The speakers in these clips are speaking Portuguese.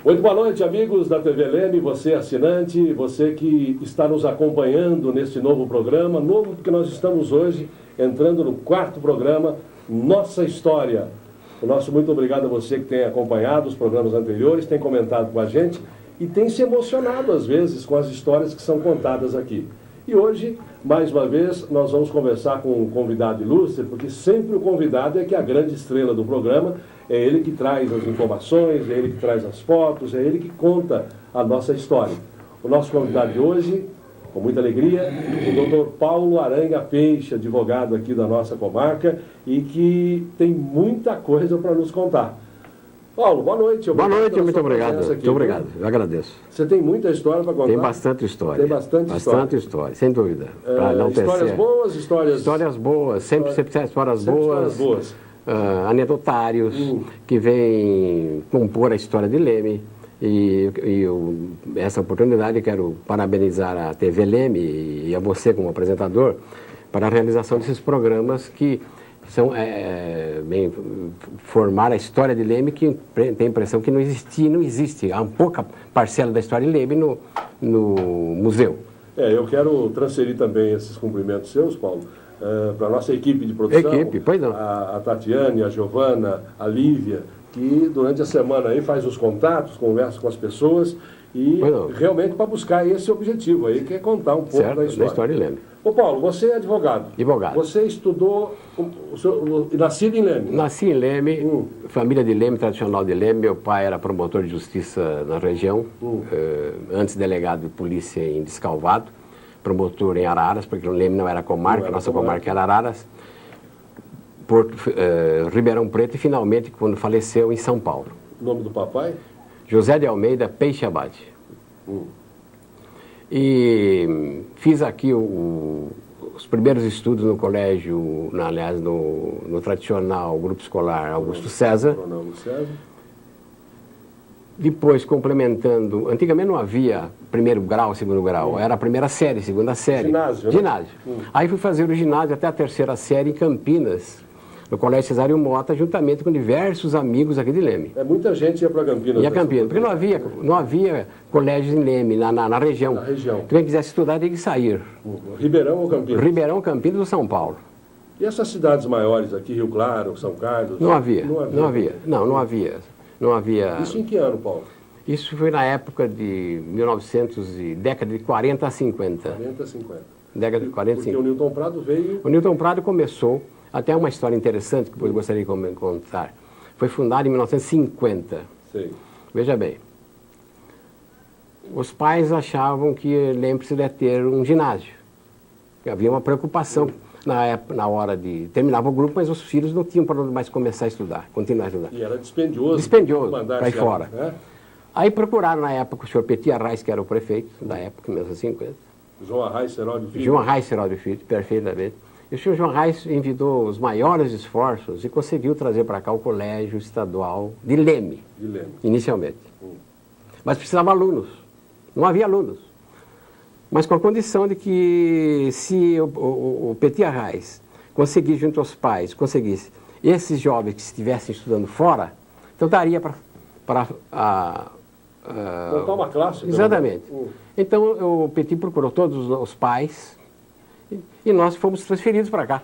Muito boa noite, amigos da TV Leme, você assinante, você que está nos acompanhando neste novo programa, novo porque nós estamos hoje entrando no 4º programa, Nossa História. O nosso muito obrigado a você que tem acompanhado os programas anteriores, tem comentado com a gente e tem se emocionado às vezes com as histórias que são contadas aqui. E hoje, mais uma vez, nós vamos conversar com um convidado ilustre, porque sempre o convidado é que é a grande estrela do programa, é ele que traz as informações, é ele que traz as fotos, é ele que conta a nossa história. O nosso convidado de hoje, com muita alegria, o Dr. Paulo Aranha Peixe, advogado aqui da nossa comarca e que tem muita coisa para nos contar. Paulo, boa noite. Boa noite, muito obrigado. Muito obrigado, eu agradeço. Você tem muita história para contar? Tem bastante história. Tem bastante história, sem dúvida. Histórias boas, Histórias boas, sempre histórias boas. Anedotários que vêm compor a história de Leme. Essa oportunidade eu quero parabenizar a TV Leme e a você como apresentador para a realização desses programas que são formar a história de Leme, que tem a impressão que não existia e não existe. Há uma pouca parcela da história de Leme no museu. Eu quero transferir também esses cumprimentos seus, Paulo, para a nossa equipe de produção. Pois não. A Tatiane, a Giovana, a Lívia, que durante a semana aí faz os contatos, conversa com as pessoas e realmente para buscar esse objetivo aí, que é contar um pouco da história de Leme. Ô Paulo, você é advogado. Advogado. Você estudou, nascido em Leme? Nasci em Leme, família de Leme, tradicional de Leme. Meu pai era promotor de justiça na região, antes delegado de polícia em Descalvado, promotor em Araras, porque o Leme não era comarca, nossa comarca era Araras, Ribeirão Preto e finalmente, quando faleceu, em São Paulo. O nome do papai? José de Almeida Peixe Abade. E fiz aqui os primeiros estudos no colégio, aliás, no tradicional grupo escolar Augusto César. Depois, complementando, antigamente não havia primeiro grau, segundo grau, era a primeira série, segunda série. Ginásio. Aí fui fazer o ginásio até a terceira série em Campinas, no Colégio Cesário Mota, juntamente com diversos amigos aqui de Leme. Muita gente ia para Campinas. Ia Campinas, porque não havia colégios em Leme, na região. Quem quisesse estudar tinha que sair. Ribeirão ou Campinas? Ribeirão, Campinas ou São Paulo. E essas cidades maiores aqui, Rio Claro, São Carlos? Não havia. Isso em que ano, Paulo? Isso foi na época de 1900, década de 40 a 50. 40 a 50. Década de 40 a 50. Porque o Newton Prado veio... O Newton Prado começou, até uma história interessante que eu gostaria de contar. Foi fundado em 1950. Sei. Veja bem, os pais achavam que Leme precisaria ter um ginásio. Havia uma preocupação na hora de... Terminava o grupo, mas os filhos não tinham para onde mais começar a estudar, continuar a estudar. E era dispendioso. Dispendioso, para ir fora. Né? Aí procuraram na época o senhor Petit Arraes, que era o prefeito da época, em 1950. João Arraes Serol de Filho. João Arraes Serol de Filho, perfeitamente. E o senhor João Arraes envidou os maiores esforços e conseguiu trazer para cá o Colégio Estadual de Leme. Inicialmente. Mas precisava alunos. Não havia alunos. Mas com a condição de que se o Petit Arraes conseguisse, junto aos pais, conseguisse esses jovens que estivessem estudando fora, então daria para montar uma classe. Exatamente. Então o Petit procurou todos os pais e nós fomos transferidos para cá.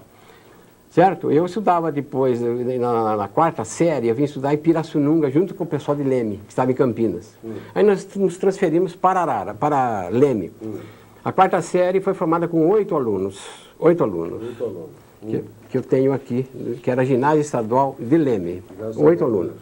Certo? Eu estudava depois, na 4ª série, eu vim estudar em Pirassununga, junto com o pessoal de Leme, que estava em Campinas. Aí nós nos transferimos para Leme. A 4ª série foi formada com 8 alunos. 8 alunos. Que eu tenho aqui, que era Ginásio Estadual de Leme. 8 alunos.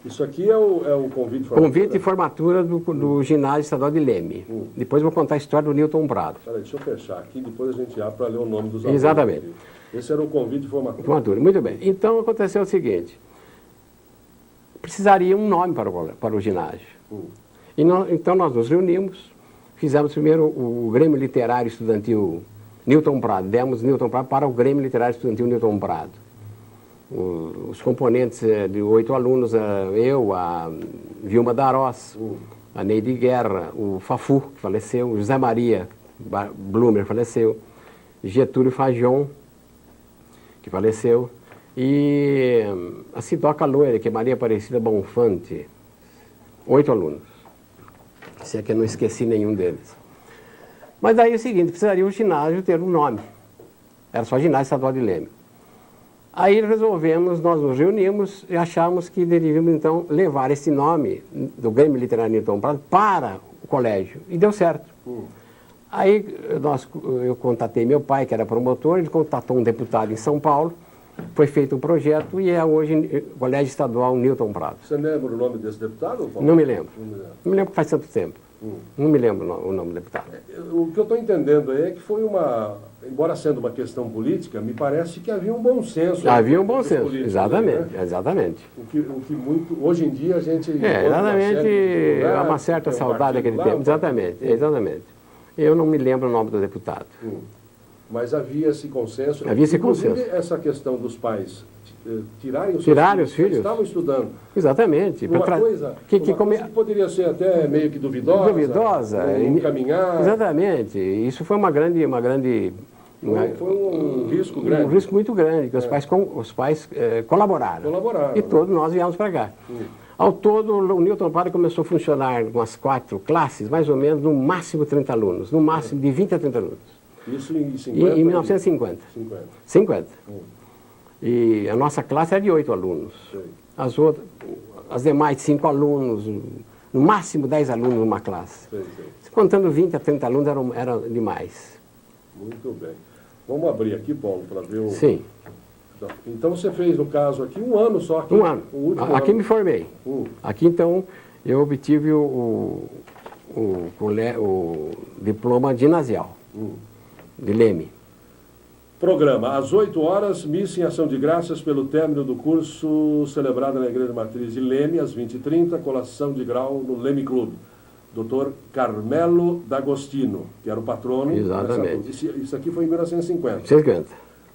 Isso aqui é o convite de formatura? Convite de formatura do Ginásio Estadual de Leme. Depois vou contar a história do Newton Prado. Peraí, deixa eu fechar aqui, depois a gente abre para ler o nome dos alunos. Exatamente. Esse era o convite de formatura. Muito bem. Então aconteceu o seguinte, precisaria um nome para o ginásio. Então nós nos reunimos, fizemos primeiro o Grêmio Literário Estudantil Newton Prado, demos Newton Prado para o Grêmio Literário Estudantil Newton Prado. Os componentes de 8 alunos, eu, a Vilma Darós, a Neide Guerra, o Fafu, que faleceu, o José Maria Blumer, faleceu, Getúlio Fajon, que faleceu, e a Sidoca Loira, que é Maria Aparecida Bonfante, 8 alunos. Se é que eu não esqueci nenhum deles. Mas daí é o seguinte, precisaria o ginásio ter um nome. Era só ginásio estadual de Leme. Aí resolvemos, nós nos reunimos e achamos que deveríamos então levar esse nome do Grêmio Literário Newton Prado para o colégio. E deu certo. Aí eu contatei meu pai, que era promotor, ele contatou um deputado em São Paulo, foi feito um projeto e é hoje o Colégio Estadual Newton Prado. Você lembra o nome desse deputado, Paulo? Não me lembro. Não me lembro faz tanto tempo. Não me lembro o nome do deputado. O que eu estou entendendo aí é que foi embora sendo uma questão política, me parece que havia um bom senso. Havia um bom senso, exatamente, aí, né? Exatamente. O que muito, hoje em dia a gente... Exatamente, há uma certa saudade daquele tempo, exatamente. Eu não me lembro o nome do deputado. Mas havia esse consenso. Havia esse Inclusive, consenso. essa questão dos pais tirarem os filhos. que estavam estudando. Exatamente. Uma coisa que poderia ser até meio que duvidosa. Encaminhar. Exatamente. Isso foi foi um risco grande. Um risco muito grande, que os pais colaboraram. E todos nós viemos para cá. Ao todo, o Newton Prado começou a funcionar com as 4 classes, mais ou menos, no máximo 30 alunos. No máximo de 20 a 30 alunos. Isso em 50? Em 1950. 50. E a nossa classe era de 8 alunos. As demais 5 alunos, no máximo 10 alunos numa classe. Contando 20 a 30 alunos era demais. Muito bem. Vamos abrir aqui, Paulo, para ver o... Sim. Então você fez, no caso aqui, um ano só. Aqui, um ano. Aqui me formei. Aqui, então, eu obtive o diploma ginasial de Leme. Programa. Às 8 horas, missa em ação de graças pelo término do curso celebrado na Igreja Matriz de Leme, às 20h30, colação de grau no Leme Clube. Dr. Carmelo D'Agostino, que era o patrono. Exatamente. Isso aqui foi em 1950. 50.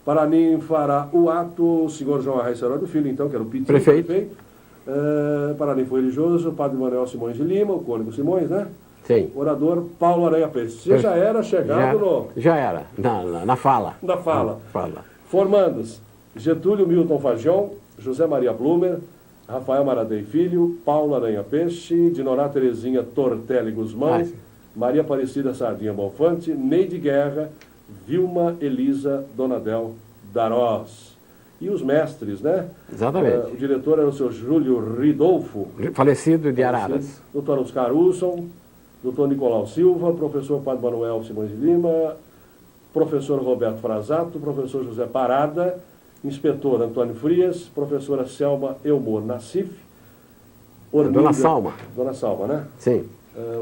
Paranin fará o ato o senhor João Arraes Herói Filho, então, que era o prefeito. Paranin foi religioso, Padre Manuel Simões de Lima, o Cônigo Simões, né? Sim. Orador Paulo Aranha Peixe. Você já era chegado no... Já era, na fala. Na fala. Formandos, Getúlio Milton Fagion, José Maria Blumer, Rafael Maradei Filho, Paulo Aranha Peixe, Dinorá Terezinha Tortelli Guzmão, Maria Aparecida Sardinha Bonfante, Neide Guerra, Vilma Elisa Donadel Darós. E os mestres, né? Exatamente. O diretor era o seu Júlio Ridolfo. Falecido de Araras. Doutor Oscar Wilson, doutor Nicolau Silva, professor Padre Manuel Simões de Lima, professor Roberto Frasato, professor José Parada, inspetor Antônio Frias, professora Selma Elmor Nassif, Dona Salma. Dona Salma, né? Sim.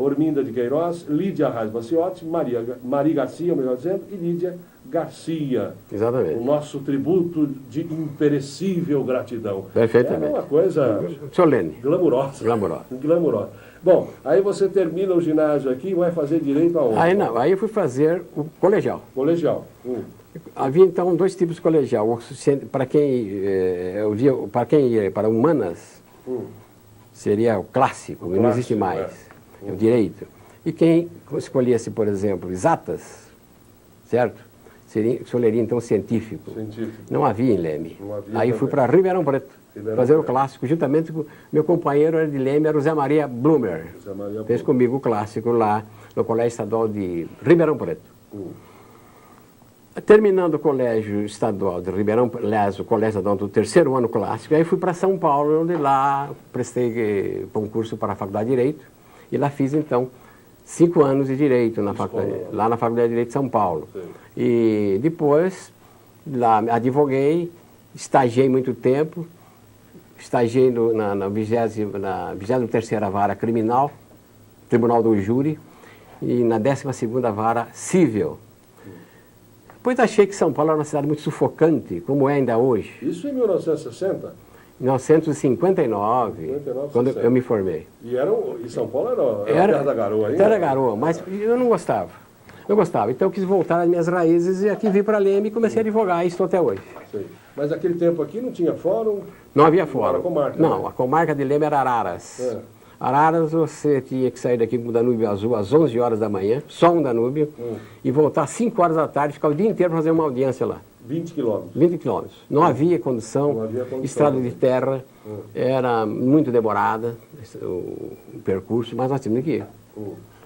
Orminda de Queiroz, Lídia Arraes Baciotti, Maria Garcia, melhor dizendo, e Lídia Garcia. Exatamente. O nosso tributo de imperecível gratidão. Perfeitamente. É uma coisa... solene. Glamurosa. Glamurosa. Bom, aí você termina o ginásio aqui e vai fazer direito aonde? Aí eu fui fazer o colegial. Colegial. Havia então 2 tipos de colegial. Para quem ia para humanas, seria o clássico, não existe mais. É o direito. E quem escolhesse, por exemplo, exatas, certo? Escolheria então científico. Não havia em Leme. Aí fui para Ribeirão Preto, fazer o clássico, juntamente com meu companheiro era de Leme, era o Zé Maria Blumer. Fez comigo o clássico lá no Colégio Estadual de Ribeirão Preto. Terminando o Colégio Estadual de Ribeirão, aliás, o Colégio Estadual do 3º ano clássico, aí fui para São Paulo, onde lá prestei concurso para a Faculdade de Direito, e lá fiz então 5 anos de Direito lá na Faculdade de Direito de São Paulo. Sim. E depois, lá advoguei, estagiei muito tempo, estagiei na 23ª Vara Criminal, Tribunal do Júri, e na 12ª Vara Civil. Depois achei que São Paulo era uma cidade muito sufocante, como é ainda hoje. Isso em 1960? 1959, quando eu me formei. E São Paulo era Terra da Garoa ainda? Terra da Garoa, mas eu não gostava. Eu gostava, então eu quis voltar às minhas raízes e aqui vim para Leme e comecei a advogar, e estou até hoje. Sim. Mas naquele tempo aqui não tinha fórum? Não havia fórum. Era comarca, não, né? A comarca de Leme era Araras. Araras você tinha que sair daqui com o Danúbio Azul às 11 horas da manhã, só um Danúbio, e voltar às 5 horas da tarde, ficar o dia inteiro para fazer uma audiência lá. 20 quilômetros? 20 quilômetros. Não havia condição, estrada de terra, era muito demorada o percurso, mas nós tínhamos que ir.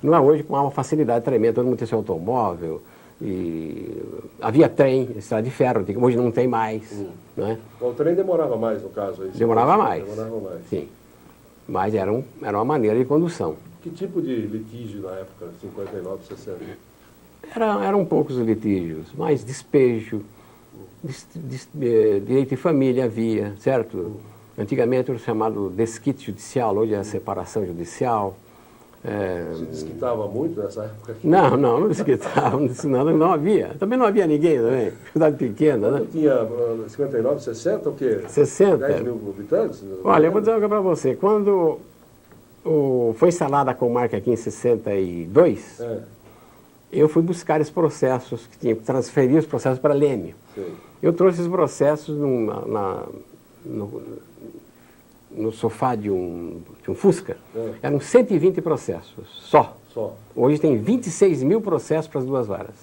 Não é hoje com uma facilidade tremenda, todo mundo tem seu automóvel, e havia trem, estrada de ferro, hoje não tem mais. Né? O trem demorava mais, no caso? Aí, demorava mais. Demorava mais. Sim. Mas era uma maneira de condução. Que tipo de litígio na época, 59, 60? Eram poucos litígios, mas despejo, direito de família havia, certo? Antigamente era o chamado desquite judicial, hoje é a separação judicial. Se desquitava muito nessa época? Não desquitava, não havia. Também não havia ninguém também, cidade pequena, né? Tinha 59, 60, o quê? 60? 10 mil habitantes? Olha, eu vou dizer uma coisa para você. Quando foi instalada a comarca aqui em 62, eu fui buscar esses processos, que tinha que transferir os processos para Leme. Sim. Eu trouxe esses processos no sofá de um Fusca. Eram 120 processos, só. Hoje tem 26 mil processos para as duas varas.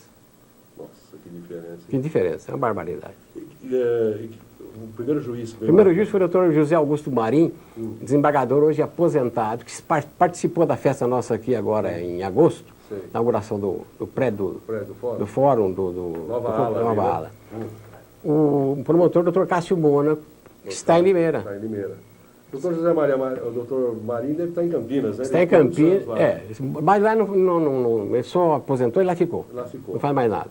Nossa, que diferença. Que diferença, é uma barbaridade. O primeiro juiz que veio... O primeiro juiz foi o doutor José Augusto Marim, desembargador hoje aposentado, que participou da festa nossa aqui agora em agosto, inauguração do prédio do fórum, do Nova Ala. O promotor, doutor Cássio Mônaco, que está em Limeira. Está em Limeira. O doutor José Maria, o doutor Marim deve estar em Campinas, né? Está em Campinas, mas lá ele só aposentou e lá ficou. Não faz mais nada.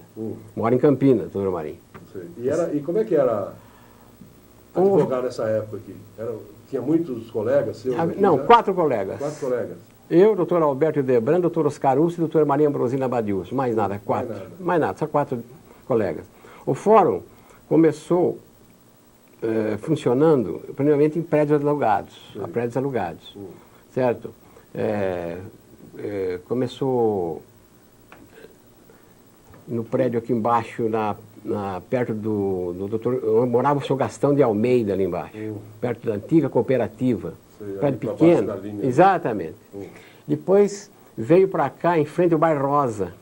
Mora em Campinas, doutor Marim. E como é que era advogar nessa época aqui? Tinha muitos colegas seus? Não, 4 colegas. 4 colegas. Eu, doutor Alberto Debrando, doutor Oscar Ussi e doutor Maria Ambrosina Badius. Mais nada, 4. Mais nada, só 4 colegas. O fórum começou funcionando, primeiramente, em prédios alugados. Certo? Começou no prédio aqui embaixo, perto do doutor... Morava o senhor Gastão de Almeida ali embaixo, perto da antiga cooperativa. Prédio pequeno. Exatamente. Depois veio para cá, em frente ao Bairro Rosa.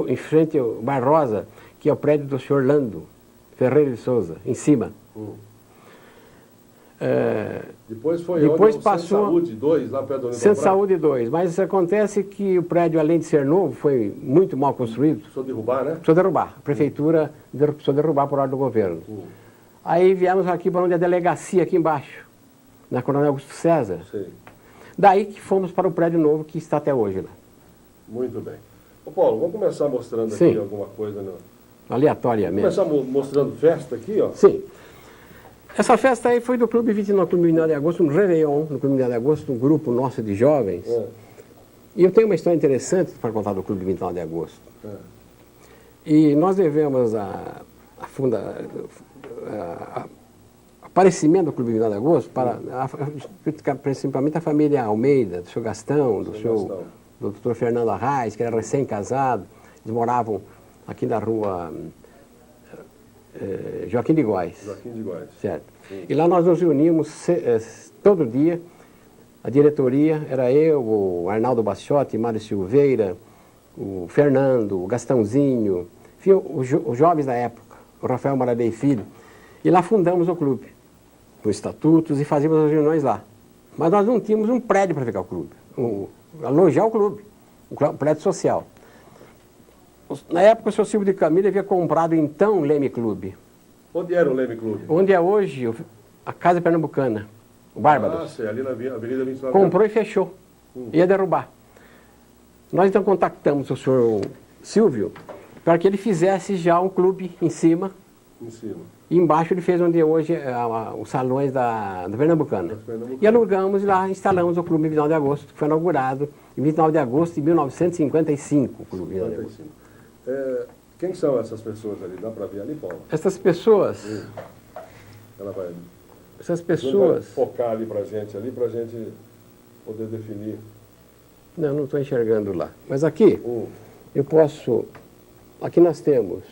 Em frente ao Bairro Rosa, que é o prédio do senhor Lando Ferreira de Souza, em cima. Depois passou Centro Saúde 2, lá perto do Centro Saúde 2, mas acontece que o prédio, além de ser novo, foi muito mal construído. Precisou derrubar, né? Precisou derrubar. A prefeitura precisou derrubar por ordem do governo. Aí viemos aqui para onde é a delegacia, aqui embaixo, na Coronel Augusto César. Daí que fomos para o prédio novo que está até hoje lá. Muito bem. Ô Paulo, vamos começar mostrando aqui alguma coisa, aleatoriamente. Vamos começar mostrando festa aqui, ó. Sim. Essa festa aí foi do Clube 29, Clube 29 de Agosto, um Réveillon, no Clube 29 de Agosto, um grupo nosso de jovens. E eu tenho uma história interessante para contar do Clube 29 de Agosto. E nós devemos aparecimento do Clube 29 de Agosto para, principalmente a família Almeida, do senhor Gastão, do doutor Fernando Arraes, que era recém-casado. Eles moravam aqui na rua Joaquim de Góes. Certo. E lá nós nos reunimos todo dia. A diretoria era eu, o Arnaldo Bacciotti, Mário Silveira, o Fernando, o Gastãozinho, enfim, os jovens da época, o Rafael Maradei Filho. E lá fundamos o clube, com estatutos, e fazíamos as reuniões lá. Mas nós não tínhamos um prédio para ficar o clube, alojar o clube, um prédio social. Na época, o senhor Silvio de Camilo havia comprado, então, o Leme Clube. Onde era o Leme Clube? Onde é hoje a Casa Pernambucana, o Bárbaros. Ali na Avenida 29. Comprou e fechou. Ia derrubar. Nós, então, contactamos o senhor Silvio para que ele fizesse já um clube em cima. E embaixo ele fez onde é hoje os salões da Pernambucana. E alugamos e lá instalamos o Clube 29 de Agosto, que foi inaugurado em 29 de agosto de 1955, o Clube 29 de Agosto. Quem são essas pessoas ali? Dá para ver ali, Paulo? Essas pessoas... Essas pessoas... Vai focar ali para a gente poder definir. Não estou enxergando lá. Mas aqui, eu posso... Aqui nós temos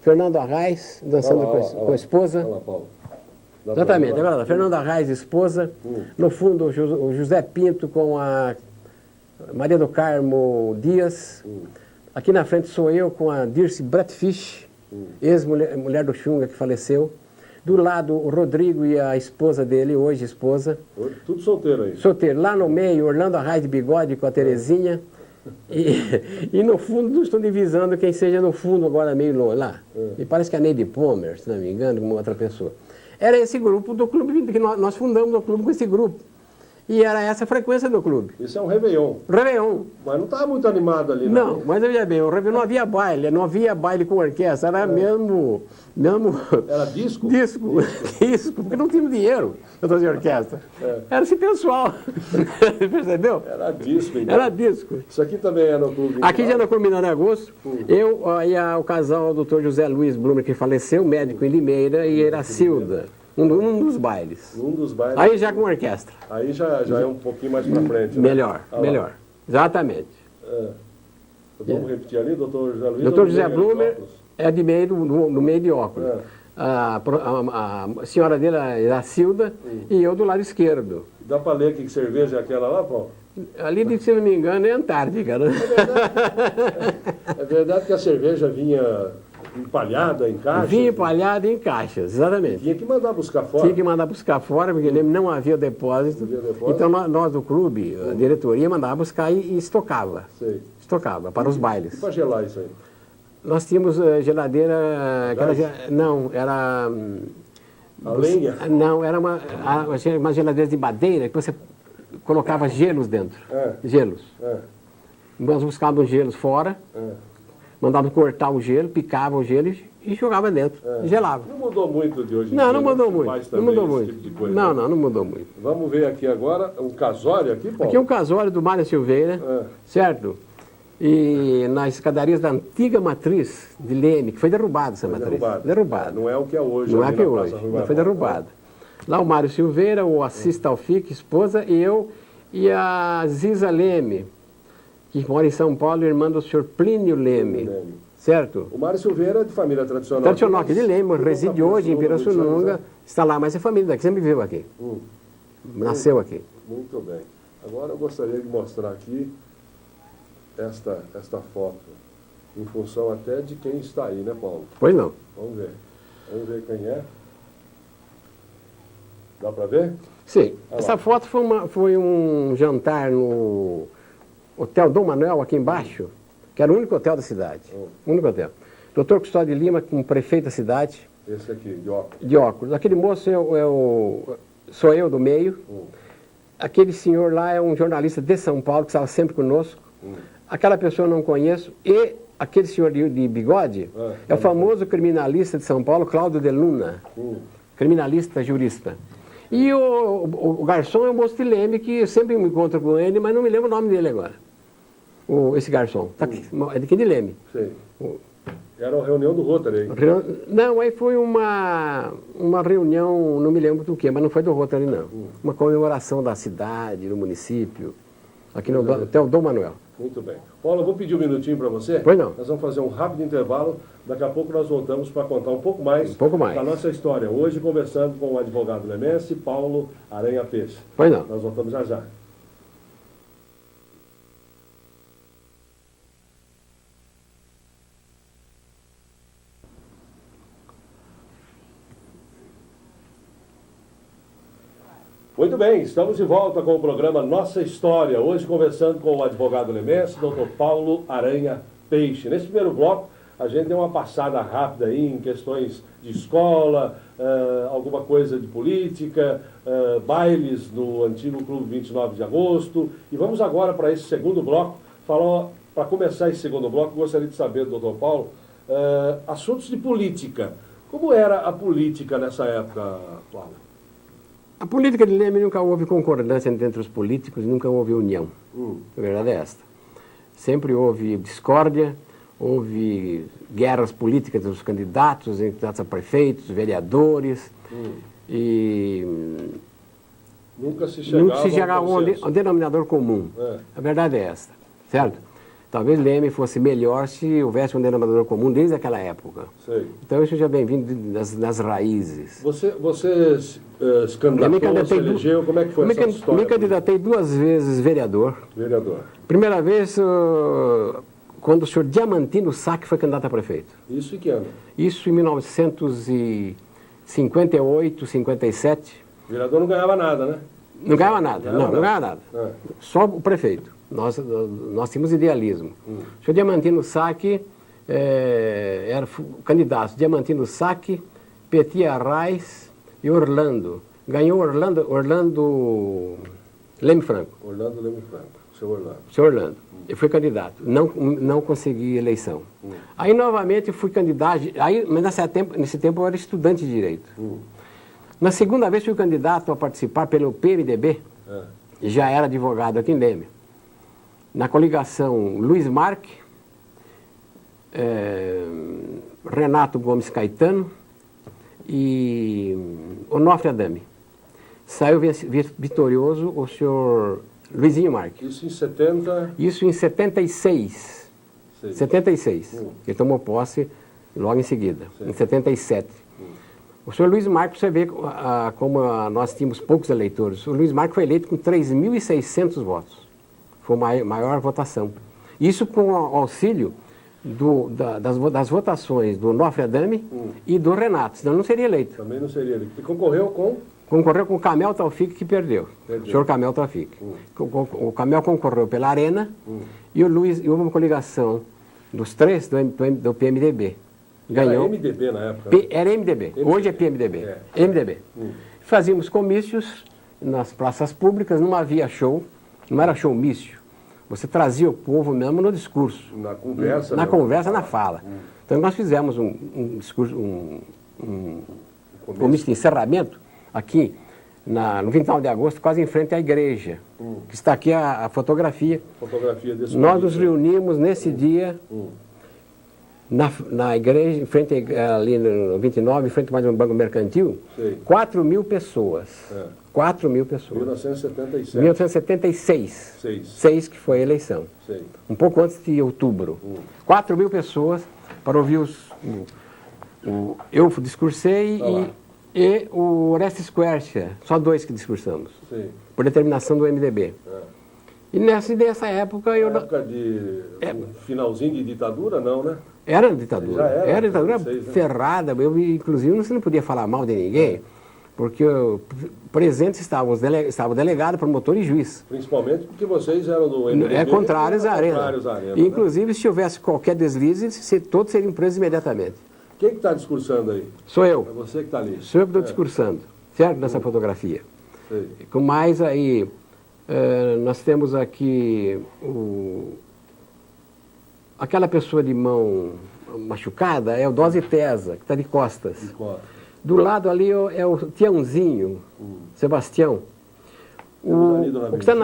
Fernando Arraes dançando com a esposa. Olha lá, Paulo. Exatamente, é verdade. Fernando Arraes, esposa. No fundo, o José Pinto com a Maria do Carmo Dias. Aqui na frente sou eu com a Dirce Bratfish, ex-mulher do Xunga, que faleceu. Do lado, o Rodrigo e a esposa dele, hoje esposa. Tudo solteiro aí. Solteiro. Lá no meio, Orlando Arraes de bigode com a Terezinha. E no fundo, não estou divisando quem seja no fundo agora meio longe lá. Me parece que é a Neide Pomer, se não me engano, uma outra pessoa. Era esse grupo do clube, que nós fundamos o clube com esse grupo. E era essa a frequência do clube. Isso é um Réveillon. Réveillon. Mas não estava muito animado ali, não. Não, mas veja bem, o Réveillon não havia baile, não havia baile com orquestra, era mesmo... Era disco? Disco, porque não tinha dinheiro para fazer orquestra. Era esse pessoal, percebeu? Era disco, então. Era disco. Isso aqui também é no clube? Aqui já no Clube Minor de Agosto, eu e o casal, o Dr. José Luiz Blumer, que faleceu, médico em Limeira, e Iracilda. Um dos bailes. Um dos bailes. Aí já com orquestra. Aí já é um pouquinho mais pra frente. Né? Melhor. Exatamente. Vamos repetir ali, doutor José Luiz? Doutor José Blumer é de meio, no meio de óculos. A senhora dele é a Cilda e eu do lado esquerdo. Dá para ler que cerveja é aquela lá, Paulo? Ali, se não me engano, é Antártica. Né? É verdade que a cerveja vinha empalhada em caixas? Vinha empalhada em caixas, exatamente. Tinha que mandar buscar fora? Tinha que mandar buscar fora, porque não havia depósito. Então nós do clube, a diretoria, mandava buscar e estocava. Sei. Estocava para os bailes. E para gelar isso aí? Nós tínhamos geladeira... Não, era... A lenha? Não, era uma geladeira de madeira que você colocava gelos dentro. Gelos. Nós buscávamos gelos fora, mandávamos cortar o gelo, picava o gelo e jogava dentro. E gelava. Não mudou muito de hoje em dia. Não mudou muito. Não mudou muito. Tipo de coisa, não mudou muito. Vamos ver aqui agora um casório aqui, Paulo? Aqui é um casório do Mário Silveira, certo? E nas escadarias da antiga matriz de Leme, que foi derrubada essa matriz. Derrubada. Não é o que é hoje. Não é o que é hoje, foi derrubada. Lá o Mário Silveira, o Assis Taufik, esposa, e eu, e a Ziza Leme, que mora em São Paulo, irmã do senhor Plínio Leme, certo? O Mário Silveira é de família tradicional. Tradicional aqui de Leme, reside hoje em Pirassununga, está lá, mas é família daqui, sempre viveu aqui. Nasceu aqui. Muito bem. Agora eu gostaria de mostrar aqui esta foto, em função até de quem está aí, né, Paulo? Pois não. Vamos ver quem é. Dá para ver? Sim. Essa foto foi um jantar no Hotel Dom Manuel, aqui embaixo, que era o único hotel da cidade. O único hotel. Dr. Custódio de Lima, como prefeito da cidade. Esse aqui, de óculos. De óculos. Aquele moço sou eu do meio. Aquele senhor lá é um jornalista de São Paulo, que estava sempre conosco. Aquela pessoa eu não conheço. E aquele senhor de bigode é o famoso criminalista de São Paulo, Cláudio de Luna. Criminalista, jurista. E o garçom é o moço de Leme, que eu sempre me encontro com ele, mas não me lembro o nome dele agora. Esse garçom. Tá aqui, é de quem de Leme. Sei. Era uma reunião do Rotary aí. Não, aí foi uma reunião, não me lembro do que, mas não foi do Rotary, não. Uma comemoração da cidade, do município, aqui no Hotel Dom Manuel. Muito bem. Paulo, eu vou pedir um minutinho para você. Pois não. Nós vamos fazer um rápido intervalo. Daqui a pouco nós voltamos para contar um pouco mais da nossa história. Hoje, conversando com o advogado lemense, Paulo Aranha Peixe. Pois não. Nós voltamos já já. Muito bem, estamos de volta com o programa Nossa História. Hoje conversando com o advogado lemense, Dr. Paulo Aranha Peixe. Nesse primeiro bloco, a gente deu uma passada rápida aí em questões de escola, alguma coisa de política, bailes no antigo Clube 29 de Agosto. E vamos agora para esse segundo bloco. Para começar esse segundo bloco, gostaria de saber do Dr. Paulo, assuntos de política. Como era a política nessa época, Paulo? A política de Leme nunca houve concordância entre os políticos, nunca houve união. A verdade é esta. Sempre houve discórdia, houve guerras políticas dos candidatos, entre candidatos a prefeitos, vereadores. E nunca se chegava a um denominador comum. A verdade é esta, certo? Talvez Leme fosse melhor se houvesse um denominador comum desde aquela época. Sei. Então isso já vem vindo das raízes. Você se candidatou, se elegeu, como é que foi essa história? Me candidatei 2 vezes vereador. Primeira vez, quando o senhor Diamantino Sá foi candidato a prefeito. Isso em que ano? Isso em 1960 58, 57. O vereador não ganhava nada, né? Não ganhava nada, não ganhava nada. É. Só o prefeito. Nós tínhamos idealismo. O senhor Diamantino Sacchi era o candidato. Diamantino Sacchi, Petit Arraes e Orlando. Ganhou Orlando Leme Franco. Orlando Leme Franco, o seu Orlando. Seu Orlando. Eu fui candidato. Não consegui eleição. Aí, novamente, fui candidato. Aí, mas nesse tempo eu era estudante de Direito. Na segunda vez, fui candidato a participar pelo PMDB. Já era advogado aqui em Leme. Na coligação Luiz Marque, Renato Gomes Caetano e Onofre Adame. Saiu vitorioso o senhor Luizinho Marque. Isso em 70? Isso em 76. 76. Ele tomou posse logo em seguida, em 77. O senhor Luiz Marque, você vê como nós tínhamos poucos eleitores. O Luiz Marque foi eleito com 3.600 votos. Foi a maior votação. Isso com o auxílio das votações do Onofre Adame e do Renato, senão não seria eleito. Também não seria eleito. E concorreu com? Concorreu com o Camel Taufik, que perdeu. O senhor Camel Taufik. O Camel concorreu pela Arena e o Luiz, e houve uma coligação dos três do PMDB. Ganhou. Era MDB na época? Era MDB. Hoje é PMDB. MDB. Fazíamos comícios nas praças públicas, não havia show, não era showmício. Você trazia o povo mesmo no discurso. Na conversa? Na conversa, na fala. Então nós fizemos um discurso, comício de encerramento aqui no 29 de agosto, quase em frente à igreja. Que está aqui a fotografia. Fotografia desse Nós nos reunimos nesse dia na igreja, em frente ali no 29, em frente mais um banco mercantil, 4.000 pessoas. 4.000 pessoas. 1977. 1976. 6 que foi a eleição. Um pouco antes de outubro. 4.000 pessoas para ouvir eu discursei e o Orestes Quercia, só 2 que discursamos. Por determinação do MDB. E nessa época eu... época de finalzinho de ditadura, não, né? Era ditadura. Era ditadura 16, né? ferrada. Inclusive, você não podia falar mal de ninguém, porque presentes estavam o delegado, promotor e juiz. Principalmente porque vocês eram do MDB. Contrários à Arena. Né? Inclusive, se houvesse qualquer deslize, todos seriam presos imediatamente. Quem que está discursando aí? Sou eu. É você que está ali. Sou eu que estou discursando, certo? Nessa fotografia. Com mais aí, nós temos aqui aquela pessoa de mão machucada, é o Dose Tesa, que está de costas. Do lado ali é o Tiãozinho, Sebastião. O que está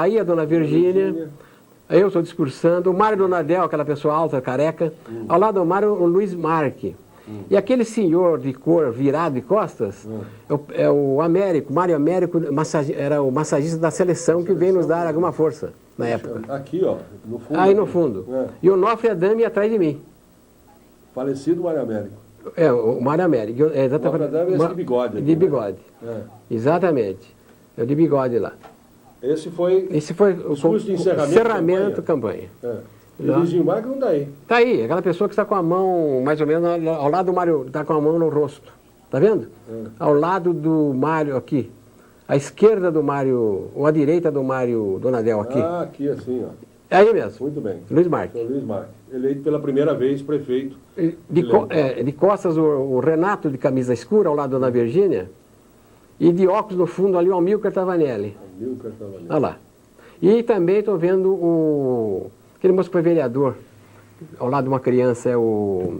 aí é a Dona Virgínia. Eu estou discursando. O Mário Donadel, aquela pessoa alta, careca. Ao lado do Mário, o Luiz Marque. E aquele senhor de cor virado de costas é o Américo, Mário Américo, era o massagista da seleção que veio nos dar alguma força na época. Aqui, ó, no fundo. Aí no fundo. E o Onofre Adame atrás de mim. Falecido Mário Américo. O Mário Américo. Onofre Adame é esse de bigode. Aqui, de bigode. Exatamente. É o de bigode lá. Esse foi o discurso de encerramento da campanha. E o Luizinho Marque não está aí. Está aí, aquela pessoa que está com a mão, mais ou menos, ao lado do Mário, está com a mão no rosto. Está vendo? Ao lado do Mário aqui. À esquerda do Mário, ou à direita do Mário Donadel aqui. Aqui assim, ó. É aí mesmo. Muito bem. Luiz Marque. Luiz Marque. Eleito pela primeira vez prefeito. De costas o Renato de camisa escura, ao lado da Dona Virgínia. E de óculos no fundo ali o Amilcar Tavanelli. Olha lá. E também estou vendo aquele moço que foi vereador, ao lado de uma criança, é o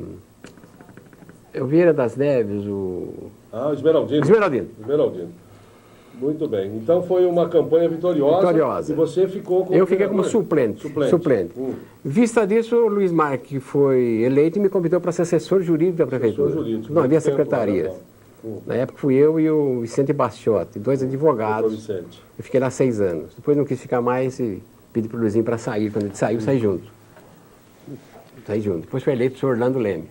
Vieira das Neves, o Esmeraldino. Esmeraldino. Muito bem. Então foi uma campanha vitoriosa. E você ficou como Eu fiquei como suplente. Vista disso, o Luiz Marque foi eleito e me convidou para ser assessor jurídico da prefeitura. Não havia secretaria. Na época fui eu e o Vicente Bastiotti, 2 advogados. Eu fiquei lá 6 anos. Depois não quis ficar mais e pedi para o Luizinho para sair. Quando ele saiu, saí junto. Depois foi eleito o senhor Orlando Leme.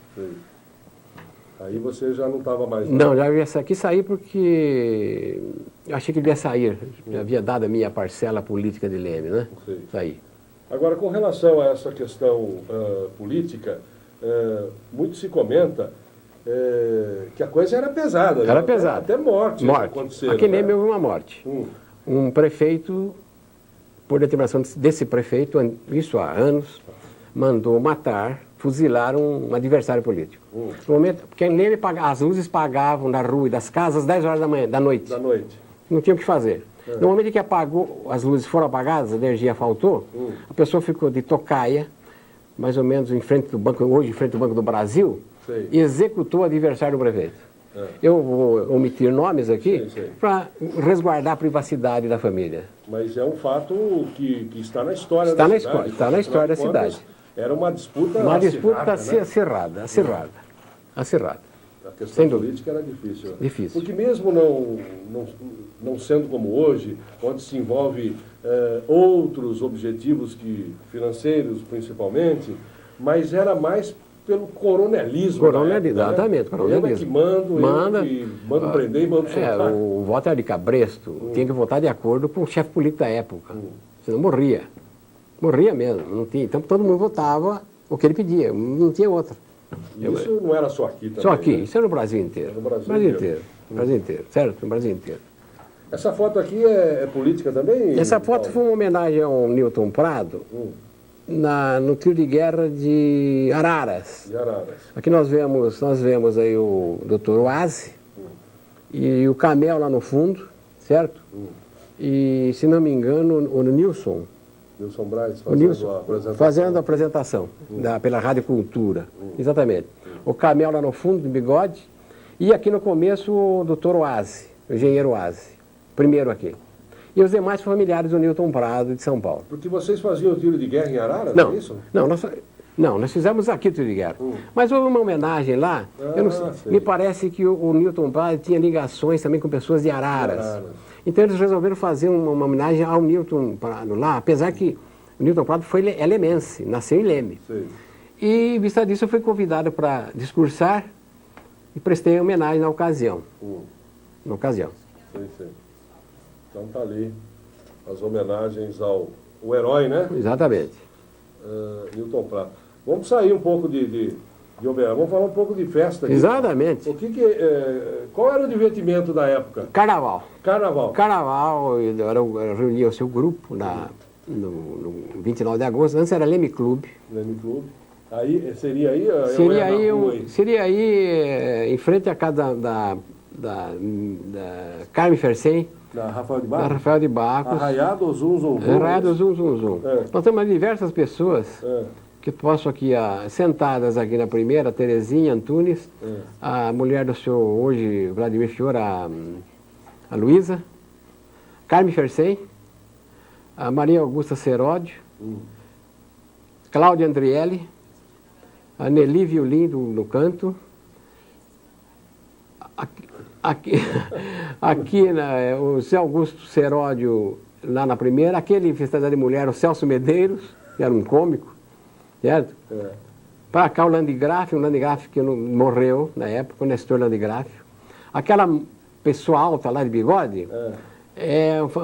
Aí você já não estava mais... Não, já quis sair porque eu achei que ele ia sair. Já havia dado a minha parcela política de Leme, né? Saí. Agora, com relação a essa questão política, muito se comenta que a coisa era pesada. Era pesada. Até morte. Aqui nem houve uma morte. Um prefeito, por determinação desse prefeito, isso há anos, mandou matar, fuzilar um adversário político. No momento, porque em Leme as luzes pagavam na rua e das casas às 10 horas da noite. Não tinha o que fazer. No momento em que apagou, as luzes foram apagadas, a energia faltou, a pessoa ficou de tocaia, mais ou menos em frente do banco, hoje em frente do Banco do Brasil, e executou o adversário do prefeito. Eu vou omitir nomes aqui para resguardar a privacidade da família. Mas é um fato que está na história da cidade. Está na história da cidade. Era uma disputa acirrada. A questão política era difícil. Porque mesmo não sendo como hoje, onde se envolve outros objetivos financeiros principalmente, mas era mais pelo coronelismo. Exatamente, coronelismo. Manda prender e manda soltar. O voto era de cabresto, tinha que votar de acordo com o chefe político da época, senão morria. Morria mesmo, não tinha. Então todo mundo votava o que ele pedia, não tinha outra. Isso não era só aqui também? Só aqui, né? Isso era no Brasil inteiro. No Brasil inteiro, certo? No Brasil inteiro. Essa foto aqui é política também? Essa foto foi uma homenagem ao Newton Prado, no tiro de guerra de Araras. Aqui nós vemos aí o Dr. Oase e o Camel lá no fundo, certo? E, se não me engano, o Nilson Braz fazendo a apresentação pela Rádio Cultura, exatamente. O Camel lá no fundo, de bigode, e aqui no começo o Dr. Oase, o engenheiro Oase, primeiro aqui. E os demais familiares do Newton Prado de São Paulo. Porque vocês faziam tiro de guerra em Araras, não, é isso? Não, nós fizemos aqui o tiro de guerra. Mas houve uma homenagem lá, me parece que o Newton Prado tinha ligações também com pessoas de Araras. Então eles resolveram fazer uma homenagem ao Newton Prado lá, apesar que o Newton Prado é lemense, nasceu em Leme. E, vista disso, eu fui convidado para discursar e prestei homenagem na ocasião. Então tá ali as homenagens ao herói, né? Exatamente. Newton Prado. Vamos sair um pouco de homenagem, vamos falar um pouco de festa aqui. Exatamente. Qual era o divertimento da época? Carnaval. Eu reunia o seu grupo no 29 de agosto. Antes era Leme Clube. Aí seria aí? Seria aí em frente à casa da Carme Fersen. Da Rafael de Bacos. Arraiado Zum Zum. Nós temos diversas pessoas que posso aqui, sentadas aqui na primeira, Terezinha Antunes, a mulher do senhor hoje, Vladimir Fior, a Luísa, Carme Fersen, a Maria Augusta Seródio, Cláudia Andrielli, a Nelly Violim no canto, aqui o Zé Augusto Seródio lá na primeira, aquele festival de mulher, o Celso Medeiros, que era um cômico, certo? Para cá o Landgraf, que morreu na época, o Nestor Landgraf. Aquela pessoa alta lá de bigode,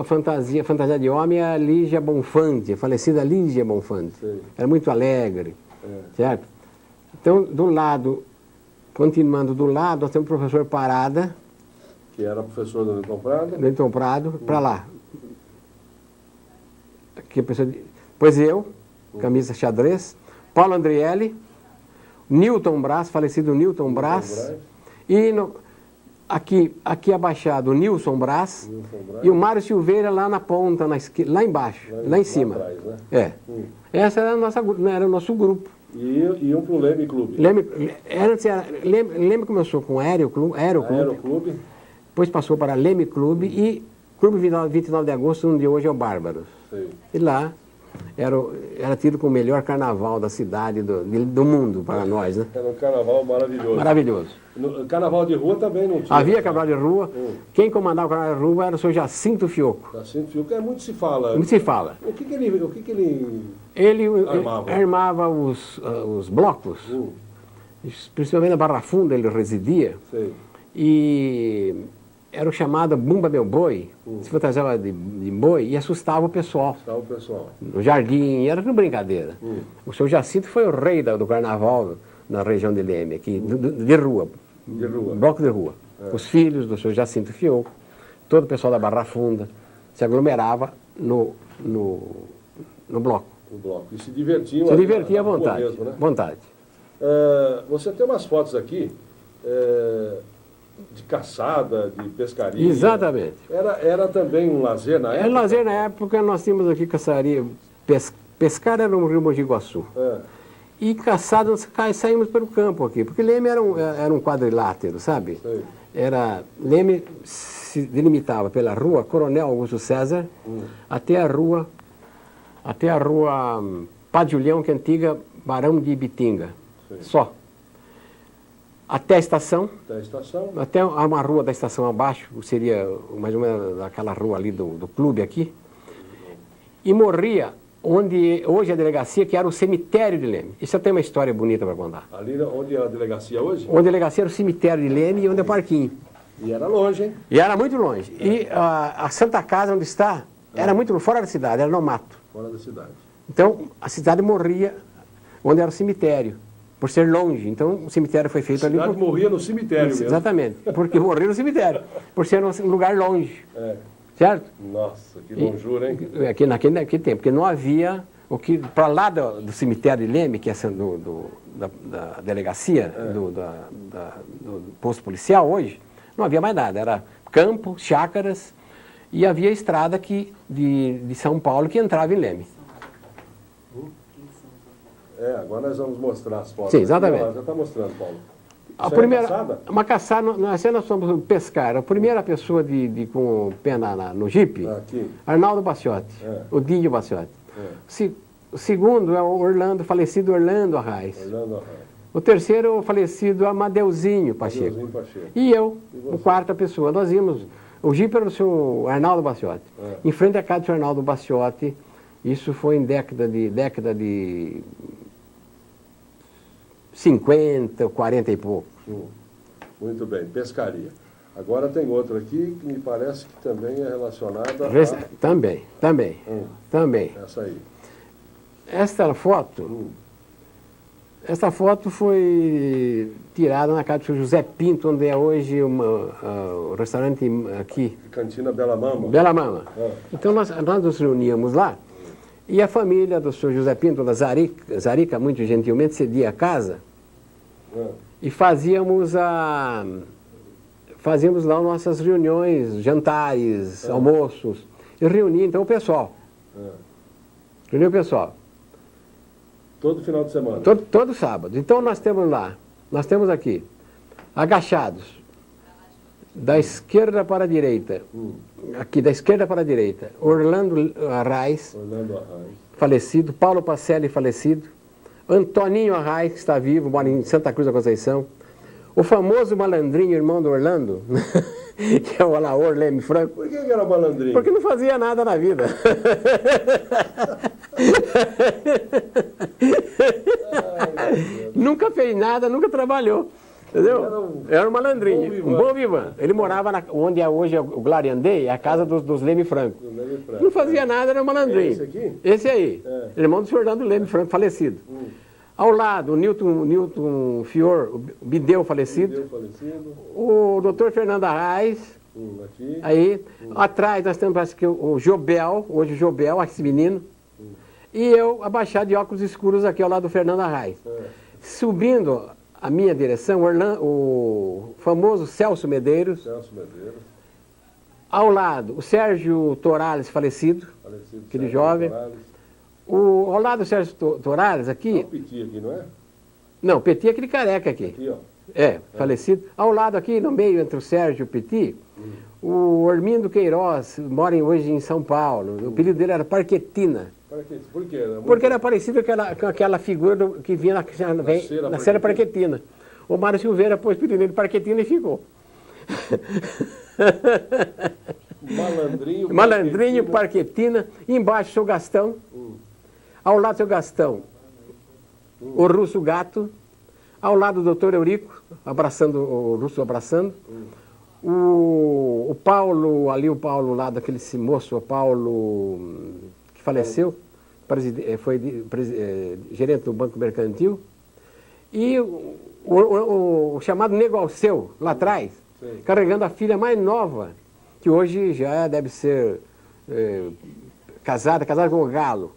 fantasia de homem, é a Lígia Bonfante, a falecida Lígia Bonfante. Era muito alegre, certo? Então, continuando do lado, nós temos o professor Parada, que era professor do Newton Prado, para lá. Aqui, depois eu, camisa xadrez, Paulo Andrielli, Newton Braz, falecido Newton Braz, e aqui abaixado o Nilson Braz e o Mário Silveira lá na ponta, lá embaixo, lá em cima. Atrás, né? Essa era o nosso grupo. E iam para o Leme Clube. Leme começou com Aeroclube, depois passou para Leme Clube e Clube 29 de Agosto, onde hoje é o Bárbaros. E lá era tido como o melhor carnaval da cidade, do mundo para nós, né? Era um carnaval maravilhoso. Carnaval de rua também não tinha. Havia carnaval de rua. Quem comandava o carnaval de rua era o senhor Jacinto Fioco. Muito se fala. O que ele armava os blocos, principalmente na Barra Funda ele residia. E era o chamado Bumba Meu Boi, se fantasiava de boi e assustava o pessoal. No jardim, era tudo brincadeira. O senhor Jacinto foi o rei do carnaval na região de Leme, aqui, de rua. De rua. Bloco de rua. Os filhos do senhor Jacinto Fioco, todo o pessoal da Barra Funda, se aglomerava no bloco. O bloco. E se divertiam. Se divertia à rua vontade. Mesmo, né? Vontade. Você tem umas fotos aqui de caçada, de pescaria. Exatamente. Era também um lazer na época? Era lazer na época, nós tínhamos aqui caçaria. Pescar era no Rio Mogi Guaçu. E caçada, nós saímos pelo campo aqui, porque Leme era um quadrilátero, sabe? Sei. Leme se delimitava pela rua Coronel Augusto César até a rua Padre Julião, que é a antiga Barão de Ibitinga. Sim. Só. Até a estação. Até a estação. Até uma rua da estação abaixo, seria mais ou menos aquela rua ali do clube aqui. E morria onde hoje é a delegacia, que era o cemitério de Leme. Isso tem uma história bonita para contar. Ali onde é a delegacia hoje? Onde a delegacia era o cemitério de Leme e onde é o parquinho. E era longe, hein? E era muito longe. E a Santa Casa, onde está, era muito fora da cidade, era no mato. Fora da cidade. Então, a cidade morria onde era o cemitério, por ser longe. Então, o cemitério foi feito ali. A cidade morria no cemitério mesmo. Exatamente, porque morria no cemitério, por ser um lugar longe. Certo? Nossa, que longura, hein? Naquele tempo, porque não havia o que para lá do cemitério de Leme, que é da delegacia, do posto policial hoje, não havia mais nada. Era campo, chácaras e havia estrada de São Paulo que entrava em Leme. Agora nós vamos mostrar as fotos. Sim, exatamente. Já está mostrando, Paulo. A primeira, uma caçada, nós fomos pescar. A primeira pessoa com o pé no jipe, Arnaldo Bacciotti, o Dinho Bacciotti. O segundo é o falecido Orlando Arraes. O terceiro é o falecido Amadeuzinho Pacheco. E eu, a quarta pessoa. Nós íamos, o jipe era do senhor Arnaldo Bacciotti. Em frente à casa do senhor Arnaldo Bacciotti, isso foi em década de 50, 40 e pouco. Muito bem, pescaria. Agora tem outro aqui que me parece que também é relacionada Também. Essa aí. Esta foto foi tirada na casa do senhor José Pinto, onde é hoje o restaurante aqui. Cantina Bela Mama. Bela Mama. Então nós nos reuníamos lá. E a família do senhor José Pinto, da Zarica, muito gentilmente, cedia a casa e fazíamos lá nossas reuniões, jantares, almoços. E reunia então o pessoal. Reunia o pessoal. Todo final de semana? Todo sábado. Então nós temos aqui, agachados, da esquerda para a direita, aqui da esquerda para a direita, Orlando Arraes, falecido, Paulo Pacelli, falecido, Antoninho Arraes, que está vivo, mora em Santa Cruz da Conceição, o famoso malandrinho, irmão do Orlando, que é o Alaor Leme Franco. Por que era malandrinho? Porque não fazia nada na vida. Nunca fez nada, nunca trabalhou. Entendeu? Era um malandrinho, um bom vivan. Ele morava onde é hoje o Glariandei, é a casa dos Leme Franco. Não fazia nada, era um malandrinho. Esse aqui? Esse aí, irmão do senhor Orlando Leme Franco, falecido. Ao lado, o Newton Fior, o Bideu, falecido. O doutor Fernando Arraes. Aí, atrás nós temos acho que o Jobel, hoje o Jobel, esse menino. E eu, abaixado de óculos escuros aqui ao lado do Fernando Arraes. Subindo a minha direção, o famoso Celso Medeiros. Ao lado, o Sérgio Torales, falecido aquele jovem. Ao lado do Sérgio Torales, aqui... o Petit aqui, não é? Não, o Petit é aquele careca aqui. Aqui, ó. Falecido. Ao lado aqui, no meio, entre o Sérgio e o Petit, o Ormindo Queiroz, mora hoje em São Paulo. O apelido dele era Parquetina. Por quê? Porque era parecido com aquela figura que vinha na série Parquetina. O Mário Silveira pôs o apelido dele Parquetina e ficou. Malandrinho, Parquetina. E embaixo, o seu Gastão. Ao lado do seu Gastão, o Russo Gato. Ao lado do doutor Eurico, o Russo abraçando. O Paulo, ali o Paulo lá daquele moço, o Paulo que faleceu, foi gerente do Banco Mercantil. E o chamado Nego Alceu, lá atrás, Sim. carregando a filha mais nova, que hoje já deve ser casada com o Galo.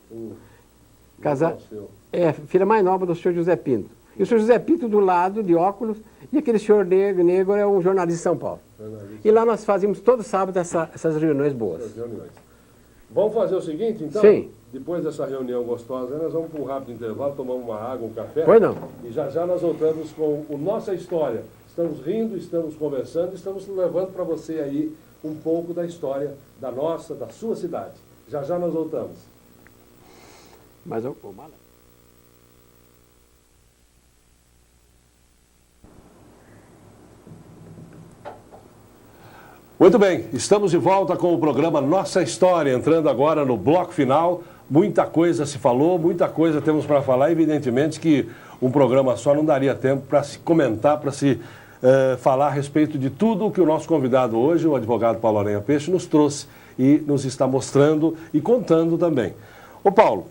Filha mais nova do senhor José Pinto. E o senhor José Pinto do lado, de óculos, e aquele senhor negro é um jornalista de São Paulo. E lá nós fazíamos todo sábado essas reuniões boas. Vamos fazer o seguinte, então? Sim. Depois dessa reunião gostosa, nós vamos para um rápido intervalo, tomar uma água, um café. Pois não. E já já nós voltamos com o Nossa História. Estamos rindo, estamos conversando, estamos levando para você aí um pouco da história da nossa, da sua cidade. Já já nós voltamos. Mas Muito bem, estamos de volta com o programa Nossa História, entrando agora no bloco final. Muita coisa se falou, muita coisa temos para falar. Evidentemente que um programa só não daria tempo para se comentar, para se falar a respeito de tudo o que o nosso convidado hoje, o advogado Paulo Aranha Peixe, nos trouxe e nos está mostrando e contando também. Ô Paulo,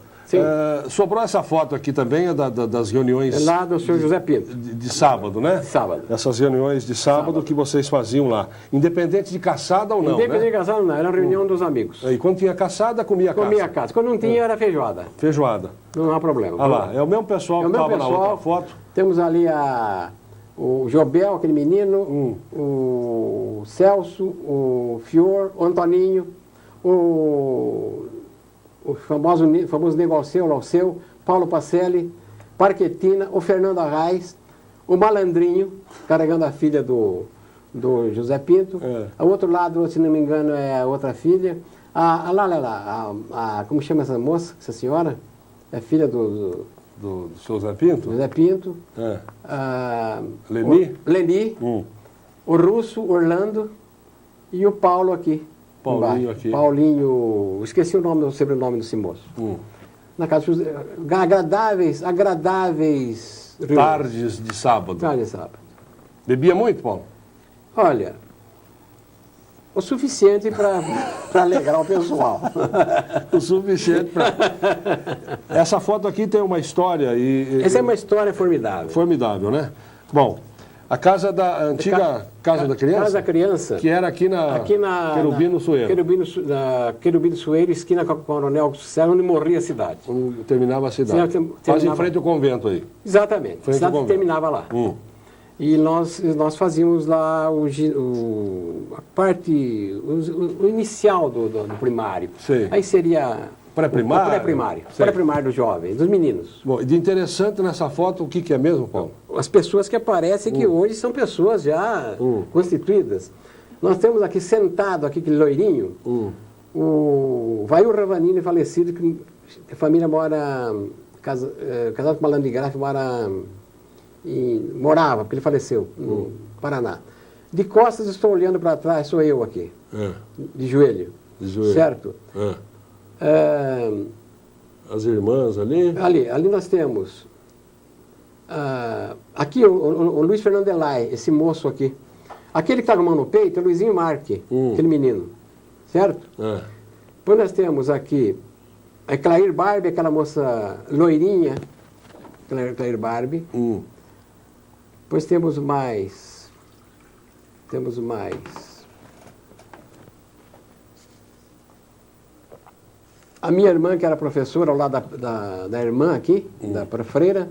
sobrou essa foto aqui também, das reuniões... É lá do senhor José Pinto. De sábado, né? Sábado. Essas reuniões de sábado que vocês faziam lá. Independente de caçada ou não, Independente né? de caçada ou não, era a reunião dos amigos. E quando tinha caçada, comia caça. Comia caça. Quando não tinha, era feijoada. Feijoada. Não há problema. Ah lá, é o mesmo pessoal que estava na outra foto. Temos ali o Jobel, aquele menino, o Celso, o Fior, o Antoninho, o famoso Nego Alceu, Paulo Pacelli, Parquetina, o Fernando Arraes, o Malandrinho, carregando a filha do José Pinto. Ao outro lado, se não me engano, é a outra filha. Como chama essa moça, essa senhora? É filha do seu José Pinto? José Pinto. Leni? Leni. O Russo, Orlando e o Paulo aqui. Paulinho embaixo. aqui. Paulinho, esqueci o sobrenome desse moço. Na casa, agradáveis tardes de sábado. Tarde de sábado. Bebia muito, Paulo? Olha, o suficiente para alegrar o pessoal. O suficiente para... Essa foto aqui tem uma história e... Essa é uma história formidável. Formidável, né? Bom, a antiga Casa da Criança? Casa da Criança. Que era aqui na Querubino Sueiro. Querubino Sueiro, esquina com a Coronel César, onde morria a cidade. Onde terminava a cidade. Quase em frente ao convento aí. Exatamente. A cidade terminava lá. E nós fazíamos lá o inicial do primário. Sim. Aí seria... Pré-primário? O pré-primário. Pré-primário dos jovens, dos meninos. Bom, de interessante nessa foto, o que é mesmo, Paulo? As pessoas que aparecem que hoje são pessoas já constituídas. Nós temos aqui sentado, aquele loirinho, o Vail Ravanini, falecido, que a família mora, casado com Malandro de Graça, morava, porque ele faleceu, no Paraná. De costas estou olhando para trás, sou eu aqui, de joelho. Certo? As irmãs ali? Ali nós temos aqui o Luiz Fernando Delay, esse moço aqui. Aquele que está com a mão no peito é o Luizinho Marque, aquele menino, certo? Depois nós temos aqui a Clair Barbie, aquela moça loirinha, Clair Barbie. Depois temos mais. A minha irmã, que era professora, ao lado da irmã aqui, da freira.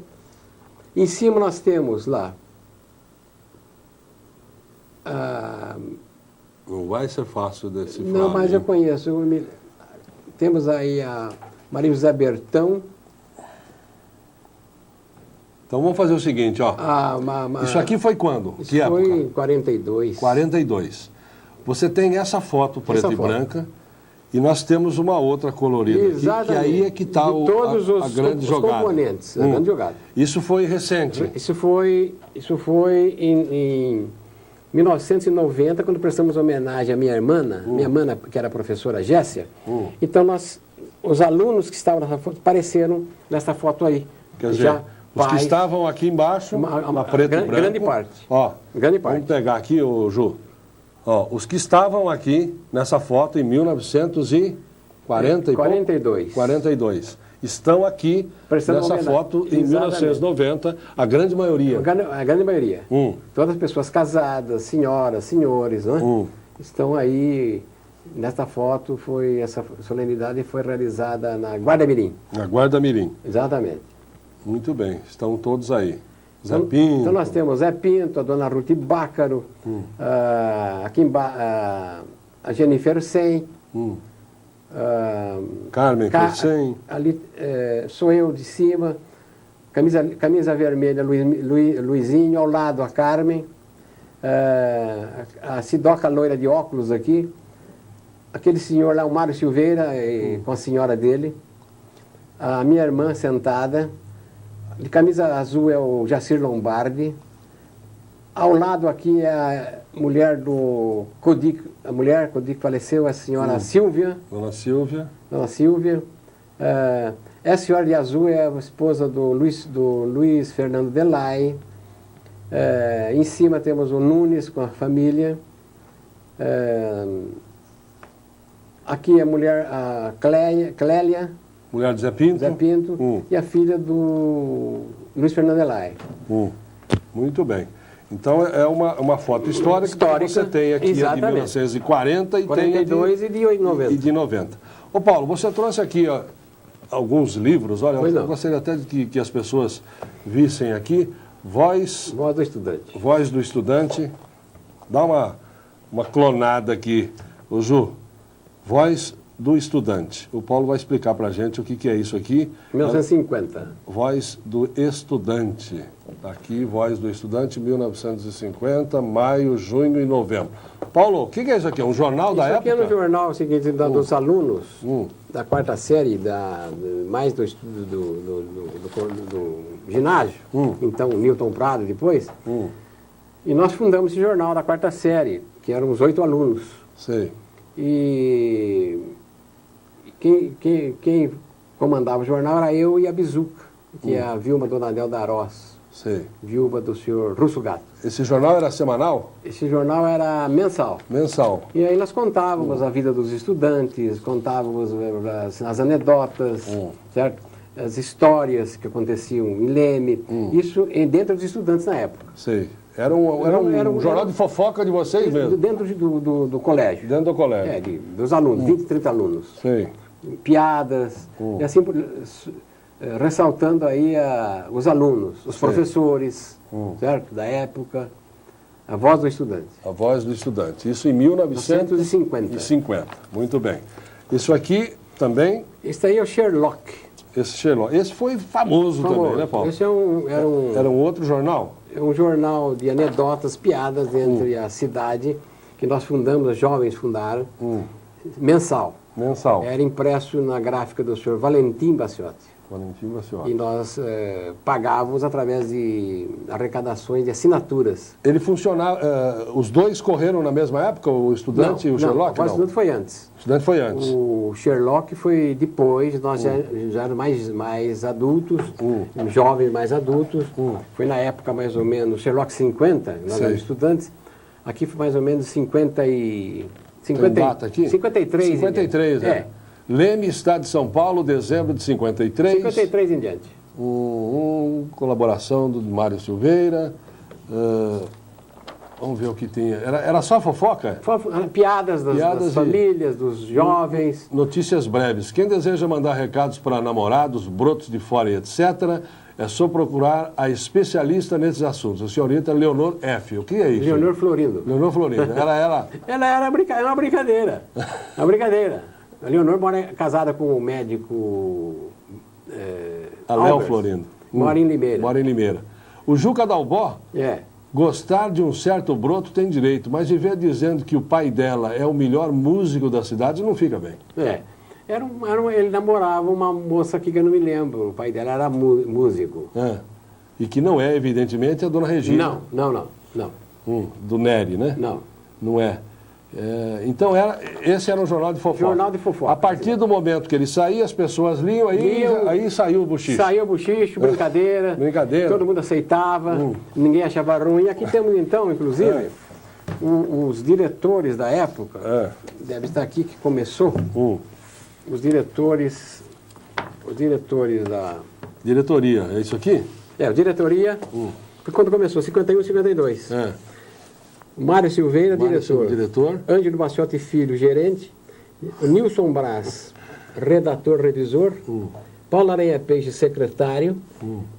Em cima nós temos lá... Não vai ser fácil decifrar. Não, mas eu conheço. Temos aí a Maria José Bertão. Então vamos fazer o seguinte, ó. Isso aqui foi quando? Isso que foi época? em 42. 42. Você tem essa foto preta e branca. E nós temos uma outra colorida aqui, que aí é que está a grande jogada. Componentes, a grande jogada. Isso foi recente? Isso foi em 1990, quando prestamos homenagem à minha irmã, que era a professora Jéssica. Então os alunos que estavam nessa foto apareceram nessa foto aí. Quer dizer, os que estavam aqui embaixo, na preta e branca. Grande parte. Ó, grande parte. Vamos pegar aqui, Ju. Ó, os que estavam aqui nessa foto em 1942. estão aqui Prestando nessa homenagem. foto em Exatamente. 1990, a grande maioria. A grande maioria. Todas as pessoas casadas, senhoras, senhores, né? Estão aí. Nesta foto, essa solenidade foi realizada na Guarda-Mirim. Na Guarda-Mirim. Exatamente. Muito bem, estão todos aí. Zé Pinto. Então nós temos Zé Pinto, a dona Ruth Bácaro, aqui a Jennifer Sen, Carmen Crescem. Ali sou eu de cima, camisa vermelha Luizinho, ao lado a Carmen, a Sidoca loira de óculos aqui, aquele senhor lá, o Mário Silveira, com a senhora dele, a minha irmã sentada, de camisa azul é o Jacir Lombardi, ao lado aqui é a mulher do Codic, a mulher que faleceu, a senhora Silvia. Dona Silvia. Dona Silvia. Essa senhora de azul é a esposa do Luiz Fernando Delay. Em cima temos o Nunes com a família. Aqui a mulher, a Clélia. Mulher de Zé Pinto. Zé Pinto. E a filha do Luiz Fernando Delay. Muito bem. Então é uma foto histórica que você tem aqui, de 1940 e 42 tem de 90. E de 90. Ô Paulo, você trouxe aqui alguns livros, olha, eu gostaria até de que as pessoas vissem aqui. Voz do Estudante. Voz do Estudante. Dá uma clonada aqui, ô Ju. Voz do Estudante. O Paulo vai explicar para a gente o que é isso aqui. 1950. Voz do Estudante. Aqui, Voz do Estudante, 1950, maio, junho e novembro. Paulo, o que é isso aqui? É um jornal da época? Isso aqui é um jornal seguinte, dos alunos da quarta série, mais do ginásio, então Newton Prado depois. E nós fundamos esse jornal da quarta série, que éramos 8 alunos. Sei. E quem comandava o jornal era eu e a Bizuca, que é a Vilma Donadel da Aroz. Sei. Viúva do senhor Russo Gato. Esse jornal era semanal? Esse jornal era mensal. Mensal. E aí nós contávamos a vida dos estudantes, contávamos as anedotas, certo? As histórias que aconteciam em Leme, isso dentro dos estudantes na época. Sei. Era um jornal de fofoca de vocês mesmo? Dentro do colégio. Dentro do colégio. Dos alunos, 20, 30 alunos. Sei. Piadas, e assim ressaltando aí os alunos, os professores, certo? Da época, a voz do estudante. A voz do estudante. Isso em 1950. Muito bem. Isso aqui também... Esse aí é o Sherlock. Esse foi famoso também, né, Paulo? Esse era um outro jornal? É um jornal de anedotas, piadas entre a cidade, que nós fundamos, os jovens fundaram, mensal. Mensal. Era impresso na gráfica do senhor Valentim Bacciotti. E nós pagávamos através de arrecadações de assinaturas. Ele funcionava, os dois correram na mesma época, o estudante e o Sherlock? Não, o estudante foi antes. O estudante foi antes. O Sherlock foi depois, nós já éramos mais adultos, jovens mais adultos. Foi na época mais ou menos, Sherlock 50, nós éramos estudantes. Aqui foi mais ou menos 53. 53, né? Leme, Estado de São Paulo, dezembro de 53. 53 em diante. Colaboração do Mário Silveira. Vamos ver o que tinha. Era só fofoca? Piadas das famílias, dos jovens. Notícias breves. Quem deseja mandar recados para namorados, brotos de fora e etc., é só procurar a especialista nesses assuntos, a senhorita Leonor F. O que é isso? Leonor Florindo. Leonor Florindo. Ela era uma brincadeira. Uma brincadeira. A Leonor mora casada com o médico Léo Florindo. Mora em Limeira. Mora em Limeira. O Juca Dalbó, gostar de um certo broto tem direito, mas viver dizendo que o pai dela é o melhor músico da cidade não fica bem. Ele namorava uma moça aqui que eu não me lembro, o pai dela era músico. E que não é, evidentemente, a dona Regina. Não. Do Nery, né? Não. Não é. Então, esse era um jornal de fofoca. Jornal de fofoca. A partir do momento que ele saía, as pessoas liam, aí saiu o bochicho. Saiu o bochicho, brincadeira. Brincadeira. Todo mundo aceitava, ninguém achava ruim. E aqui temos, então, inclusive, os diretores da época, deve estar aqui que começou, os diretores, os diretores da... Diretoria, é isso aqui? A diretoria, foi quando começou, 51 e 52. É. Mário Silveira, Mário diretor. diretor. Ângelo Baciotti Filho, gerente. Nilson Brás, redator, revisor. Paulo Aranha Peixe, secretário.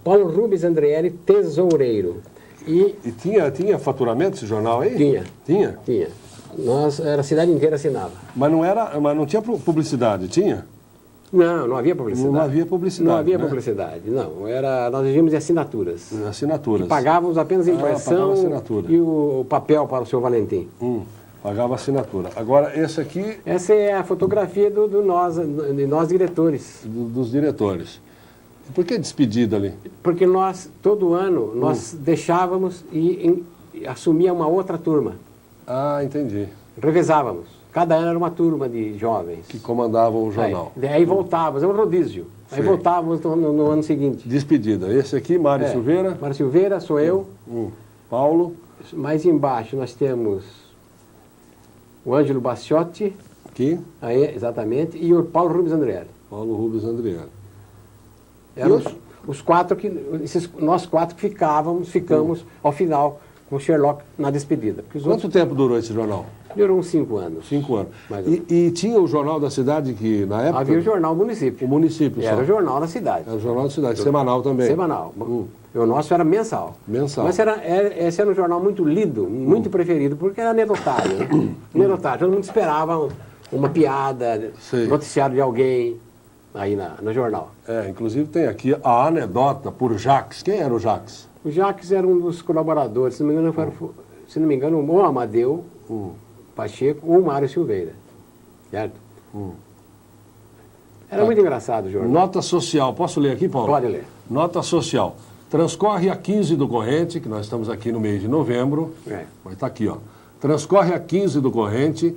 Paulo Rubens Andrielli, tesoureiro. E tinha faturamento esse jornal aí? Tinha. Tinha? Tinha. A cidade inteira assinava. Mas não tinha publicidade, tinha? Não havia publicidade. Não havia publicidade. Não havia né? publicidade, não. Nós vivíamos de assinaturas. Assinaturas. Que pagávamos apenas a impressão e o papel para o seu Valentim. Pagava assinatura. Agora, esse aqui... Essa é a fotografia de nós diretores. Dos diretores. E por que despedida ali? Porque todo ano, nós deixávamos e assumia uma outra turma. Ah, entendi. Revezávamos. Cada ano era uma turma de jovens. Que comandavam o jornal. Aí voltávamos, é um rodízio. Aí voltávamos no ano seguinte. Despedida. Esse aqui, Mário Silveira. Mário Silveira, sou eu. Paulo. Mais embaixo nós temos o Ângelo Baciotti. Aqui. Aí, exatamente. E o Paulo Rubens Andrielli. Paulo Rubens Andrielli. Eram os quatro nós quatro que ficamos ao final com o Sherlock na despedida. Quanto tempo durou esse jornal? Durou uns 5 anos. 5 anos. E tinha o jornal da cidade que, na época... Havia o jornal Município. O Município só. Era o jornal da cidade. Era o jornal da cidade, semanal também. Semanal. O nosso era mensal. Mensal. Mas esse era um jornal muito lido, muito preferido, porque era anedotário. Né? Anedotário. Todo mundo esperava uma piada, noticiário de alguém aí no jornal. Inclusive tem aqui a anedota por Jacques. Quem era o Jacques? O Jacques era um dos colaboradores, se não me engano, o Amadeu Pacheco ou o Mário Silveira. Certo? Era muito engraçado o jornal. Nota social. Posso ler aqui, Paulo? Pode ler. Nota social. Transcorre a 15 do corrente, que nós estamos aqui no mês de novembro. Mas está aqui, ó. Transcorre a 15 do corrente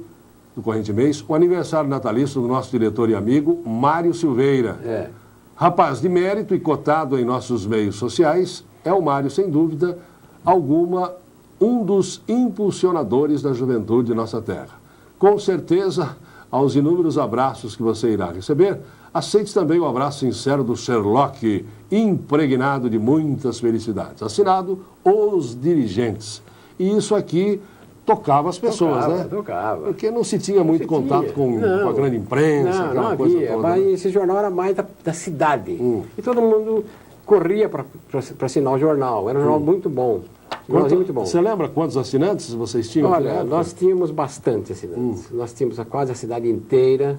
mês, o aniversário natalício do nosso diretor e amigo, Mário Silveira. Rapaz de mérito e cotado em nossos meios sociais, é o Mário, sem dúvida alguma, um dos impulsionadores da juventude de nossa terra. Com certeza, aos inúmeros abraços que você irá receber, aceite também o abraço sincero do Sherlock, impregnado de muitas felicidades. Assinado, Os Dirigentes. E isso aqui tocava as pessoas, né? Tocava. Porque não se tinha muito contato com a grande imprensa, não coisa havia. toda. Mas esse jornal era mais da cidade. E todo mundo corria para assinar o jornal. Era um jornal muito bom. Muito bom. Você lembra quantos assinantes vocês tinham? Olha, nós tínhamos bastante assinantes. Nós tínhamos quase a cidade inteira.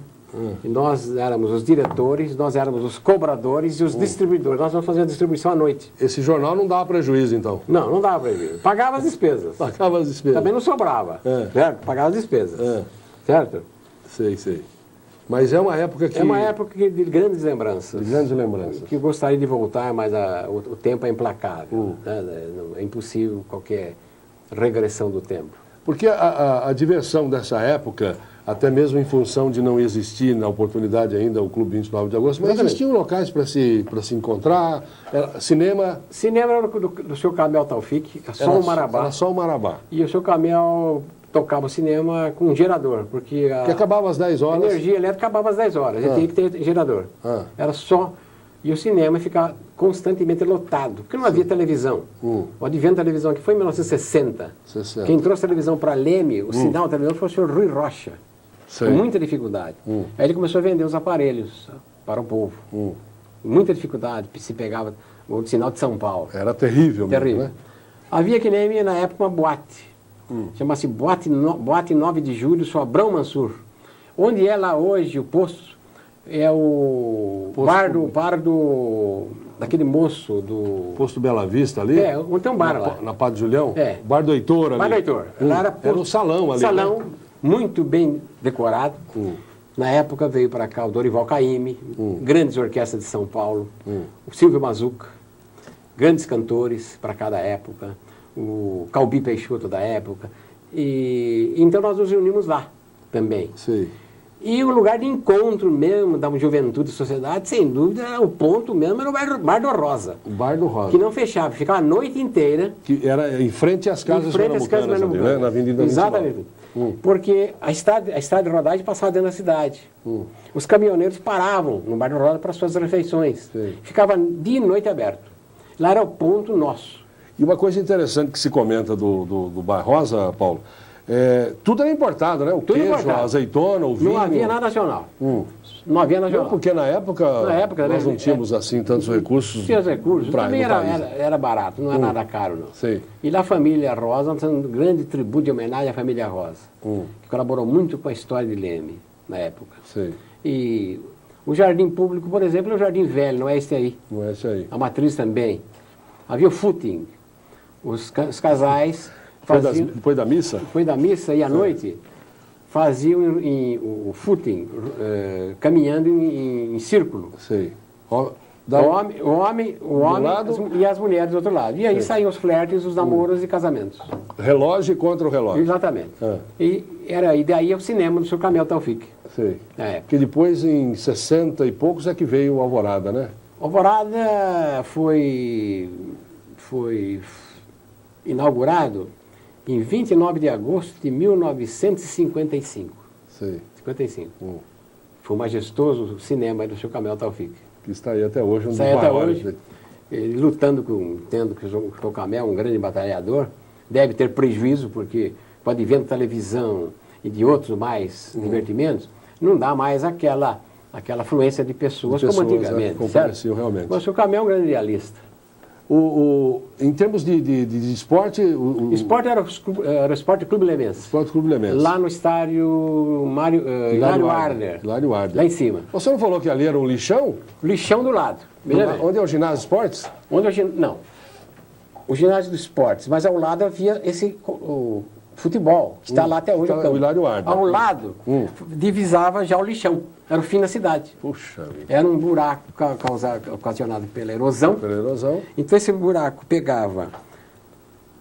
E nós éramos os diretores, nós éramos os cobradores e os distribuidores. Nós vamos fazer a distribuição à noite. Esse jornal não dava prejuízo, então? Não dava prejuízo. Pagava as despesas. Pagava as despesas. Também não sobrava. Certo? Pagava as despesas. Certo? Sei. Mas é uma época que... É uma época de grandes lembranças. De grandes lembranças. Que eu gostaria de voltar, mas o tempo é implacável. É impossível qualquer regressão do tempo. Porque a diversão dessa época, até mesmo em função de não existir na oportunidade ainda o Clube 29 de Agosto, mas existiam locais para se encontrar, cinema... Cinema era do seu Camel Taufik, só o Marabá. Era só o Marabá. E o seu Camel tocava o cinema com um gerador, porque que acabava às 10 horas. A energia elétrica acabava às 10 horas, a gente tinha que ter gerador. Era só... E o cinema ficava constantemente lotado, porque não havia televisão. O advento da televisão, que foi em 1960. Quem trouxe a televisão para Leme, o sinal da televisão, foi o senhor Rui Rocha. Com muita dificuldade. Aí ele começou a vender os aparelhos para o povo. Muita dificuldade, se pegava o sinal de São Paulo. Era terrível mesmo, né? Havia que nem na época uma boate. Chama-se Boate 9 de Julho, sou Abrão Mansur. Onde é lá hoje o posto, é o bar daquele moço do... Posto Bela Vista ali? Onde tem um bar lá. Na Padre Julião? Bar do Heitor ali. Bar do Heitor. Era um salão ali. Salão, né? muito bem decorado. Na época veio para cá o Dorival Caymmi, grandes orquestras de São Paulo, o Silvio Mazuca, grandes cantores para cada época, o Calbi Peixoto da época. E então nós nos reunimos lá também. Sim. E o lugar de encontro mesmo da juventude e sociedade, sem dúvida, o ponto mesmo era o Bar do Rosa. O Bar do Rosa. Que não fechava, ficava a noite inteira. Que era em frente às casas pernambucanas, né? Na Avenida 29. Exatamente. porque a estrada de rodagem passava dentro da cidade. Os caminhoneiros paravam no Bar do Rosa para suas refeições. Sim. Ficava dia e noite aberto. Lá era o ponto nosso. E uma coisa interessante que se comenta do Bar Rosa, Paulo, tudo era importado, né? O Tudo queijo, importado. a azeitona, o vinho. Não havia nada nacional. Não havia nacional. Não, porque na época nós não tínhamos assim tantos recursos. Tinha os recursos, pra- também no país. era barato, não era nada caro, não. Sei. E lá a família Rosa, um grande tributo de homenagem à família Rosa, que colaborou muito com a história de Leme, na época. Sei. E o jardim público, por exemplo, é o jardim velho, não é esse aí. Não é isso aí. A matriz também. Havia o footing. Os casais faziam, Depois da missa? depois da missa e à noite, faziam o footing, caminhando em círculo. Sei. O homem lado? e as mulheres do outro lado. E aí saíam os flertes, os namoros e casamentos. Relógio contra o relógio. Exatamente. Ah. E daí o cinema do Sr. Camel Taufik. Sei. Na época. Porque depois, em 60 e poucos, é que veio o Alvorada, né? Alvorada foi inaugurado em 29 de agosto de 1955. Sei. 55. Foi o majestoso cinema do Sr. Camel Taufik. Que está aí até hoje. Sai até hoje, ele lutando tendo que o Sr. Camel, um grande batalhador, deve ter prejuízo, porque com o advento da televisão e de outros mais divertimentos, não dá mais aquela afluência de pessoas como antigamente. Como certo? parecia realmente. Mas o Sr. Camel é um grande idealista. Em termos de esporte, Esporte era o Esporte Clube Lemense. Esporte Clube Lemense. Lá no estádio Hilário Arder. Hilário Arder. Lá em cima. Você não falou que ali era um lixão? Lixão do lado. Veja bem. Onde é o ginásio de esportes? Não. O ginásio dos esportes, mas ao lado havia o futebol, que está lá até hoje. Está o Hilário Arder. Ao lado, divisava já o lixão. Era o fim da cidade. Puxa vida. Era um buraco ocasionado pela erosão. Pela erosão. Então esse buraco pegava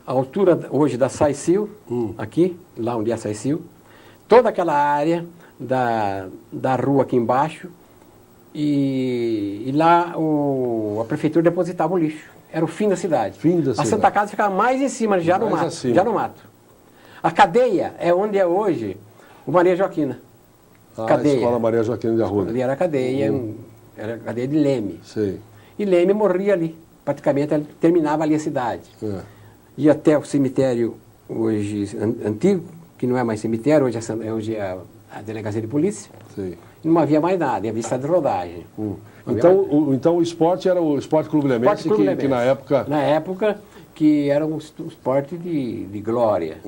a altura hoje da Saicil, aqui, lá onde é a Saicil, toda aquela área da rua aqui embaixo, e lá a prefeitura depositava o lixo. Era o fim da cidade. Fim da A cidade. Santa Casa ficava mais em cima, já no Mais mato. acima. Já no mato. A cadeia é onde é hoje o Maria Joaquina. A Escola Maria Joaquina de Arruda. Ali era a cadeia, era a cadeia de Leme. Sei. E Leme morria ali. Praticamente terminava ali a cidade. Ia até o cemitério hoje antigo, que não é mais cemitério, hoje é a delegacia de polícia. Sei. Não havia mais nada, havia estrada de rodagem. Então o esporte era o Esporte Clube Lemense, que na época... Na época que era um esporte de glória.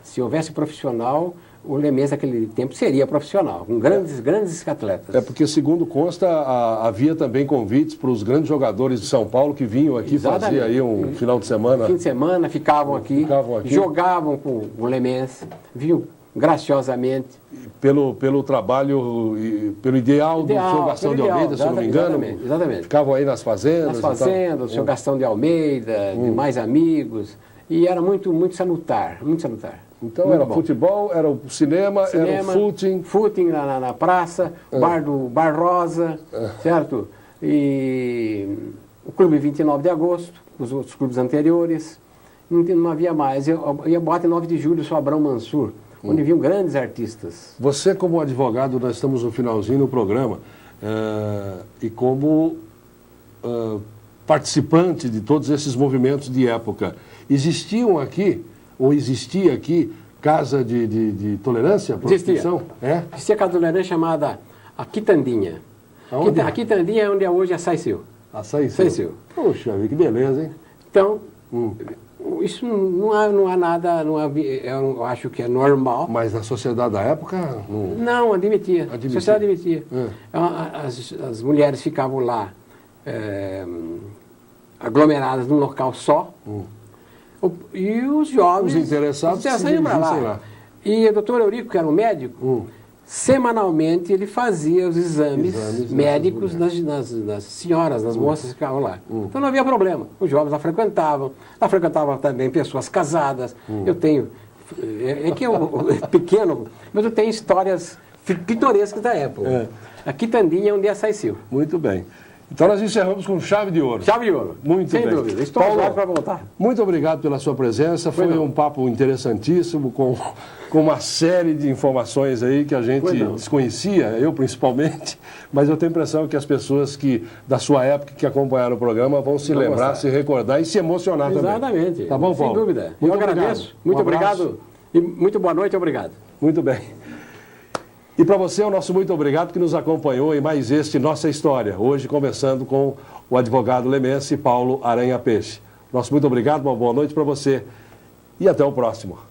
Se houvesse profissional, o Lemense naquele tempo seria profissional, com grandes atletas. É porque, segundo consta, havia também convites para os grandes jogadores de São Paulo que vinham aqui fazer aí um final de semana. Fim de semana, ficavam aqui, jogavam com o Lemense, vinham graciosamente. Pelo trabalho, pelo ideal do Sr. Gastão de Almeida, se eu não me engano. Exatamente. Ficavam aí nas fazendas. Nas fazendas, o Sr. Gastão de Almeida, de mais amigos. E era muito salutar, muito salutar. Então muito era bom. futebol, era o cinema, era o footing. Footing na praça, Bar Rosa, certo? E o Clube 29 de Agosto, os outros clubes anteriores. Não havia mais. Eu ia botar em 9 de julho, o Abrão Mansur, onde vinham grandes artistas. Você, como advogado, nós estamos no finalzinho do programa, e como participante de todos esses movimentos de época, existia aqui casa de tolerância? Existia. É? Existia casa de tolerância chamada a Quitandinha. Aonde? A Quitandinha é onde é hoje a Saicil. A Saicil. Poxa, que beleza, hein? Então, isso não há nada, eu acho que é normal. Mas na sociedade da época... Não, admitia. A sociedade admitia. As mulheres ficavam lá aglomeradas num local só. E os jovens... Os interessados se iam lá. E o doutor Eurico, que era um médico, semanalmente ele fazia os exames médicos nas senhoras, nas moças que ficavam lá. Então não havia problema. Os jovens lá frequentavam também pessoas casadas. Eu tenho... É que é pequeno, mas eu tenho histórias pitorescas da época. A Quitandinha é onde é a Saicil. Muito bem. Então nós encerramos com chave de ouro. Chave de ouro. Muito Sem bem. dúvida. Estou pronto para voltar. Muito obrigado pela sua presença. Foi um papo interessantíssimo, com uma série de informações aí que a gente desconhecia, eu principalmente, mas eu tenho a impressão que as pessoas da sua época que acompanharam o programa vão se lembrar, se recordar e se emocionar também. Exatamente. Tá bom, Paulo? Sem dúvida. Muito eu agradeço. obrigado. Muito obrigado. E muito boa noite. Obrigado. Muito bem. E para você, o nosso muito obrigado que nos acompanhou em mais este Nossa História. Hoje, conversando com o advogado lemense Paulo Aranha Peixe. Nosso muito obrigado, uma boa noite para você e até o próximo.